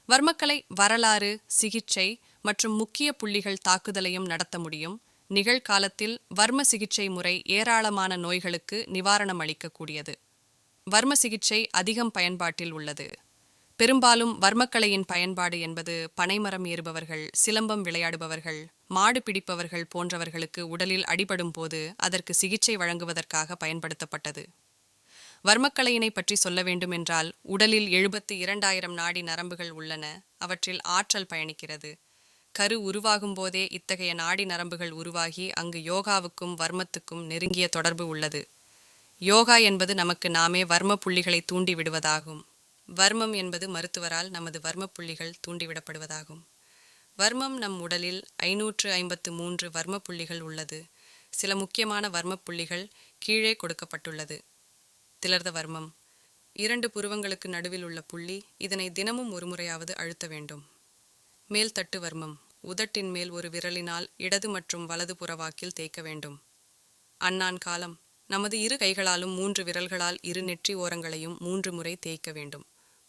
வர்மக்கலை வரலாறு, சிகிச்சை மற்றும் முக்கிய புள்ளிகள் தாக்குதலையும் நடத்த முடியும். நிகழ்காலத்தில் வர்ம சிகிச்சை முறை ஏராளமான நோய்களுக்கு நிவாரணம் அளிக்கக்கூடியது. வர்ம சிகிச்சை அதிகம் பயன்பாட்டில் உள்ளது. பெரும்பாலும் வர்மக்கலையின் பயன்பாடு என்பது பனைமரம் ஏறுபவர்கள், சிலம்பம் விளையாடுபவர்கள், மாடு பிடிப்பவர்கள் போன்றவர்களுக்கு உடலில் அடிபடும் போது அதற்கு சிகிச்சை வழங்குவதற்காக பயன்படுத்தப்பட்டது. வர்மக்கலையினை பற்றி சொல்ல வேண்டுமென்றால், உடலில் 72,000 நாடி நரம்புகள் உள்ளன. அவற்றில் ஆற்றல் பயணிக்கிறது. கரு உருவாகும் போதே இத்தகைய நாடி நரம்புகள் உருவாகி அங்கு யோகாவுக்கும் வர்மத்துக்கும் நெருங்கிய தொடர்பு உள்ளது. யோகா என்பது நமக்கு நாமே வர்ம புள்ளிகளை தூண்டி விடுவதாகும். வர்மம் என்பது மருத்துவரால் நமது வர்ம புள்ளிகள் தூண்டிவிடப்படுவதாகும். வர்மம் நம் உடலில் 553 வர்ம புள்ளிகள் உள்ளது. சில முக்கியமான வர்ம புள்ளிகள் கீழே கொடுக்கப்பட்டுள்ளது. திலர்த வர்மம் 2 புருவங்களுக்கு நடுவில் உள்ள புள்ளி. இதனை தினமும் ஒரு முறையாவது அழுத்த வேண்டும். மேல்தட்டு வர்மம் உதட்டின் மேல் ஒரு விரலினால் இடது மற்றும் வலது புறவாக்கில் தேய்க்க வேண்டும். அண்ணான் காலம் நமது 2 கைகளாலும் 3 விரல்களால் 2 நெற்றி ஓரங்களையும் 3 முறை தேய்க்க வேண்டும்.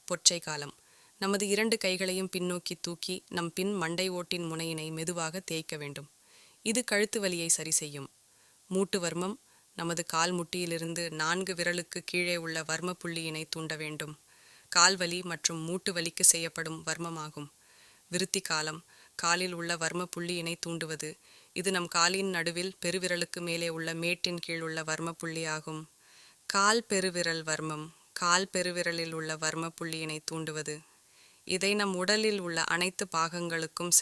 பொற்சை காலம் நமது 2 கைகளையும் பின்னோக்கி தூக்கி நம் பின் மண்டை ஓட்டின் முனையினை மெதுவாக தேய்க்க வேண்டும். இது கழுத்து வலியை சரி செய்யும். மூட்டு வர்மம் நமது கால் முட்டியிலிருந்து 4 விரலுக்கு கீழே உள்ள வர்ம புள்ளியினை தூண்ட வேண்டும். கால்வலி மற்றும் மூட்டு வலிக்கு செய்யப்படும் வர்மமாகும். விருத்தி காலம் காலில் உள்ள வர்ம புள்ளியினை தூண்டுவது. இது நம் காலின் நடுவில் பெருவிரலுக்கு மேலே உள்ள மேட்டின் கீழ் உள்ள வர்ம புள்ளி ஆகும். கால் பெருவிரல் வர்மம் கால் பெருவிரலில் உள்ள வர்ம புள்ளியினை தூண்டுவது. இதை நம் உடலில் உள்ள அனைத்து பாகங்களுக்கும்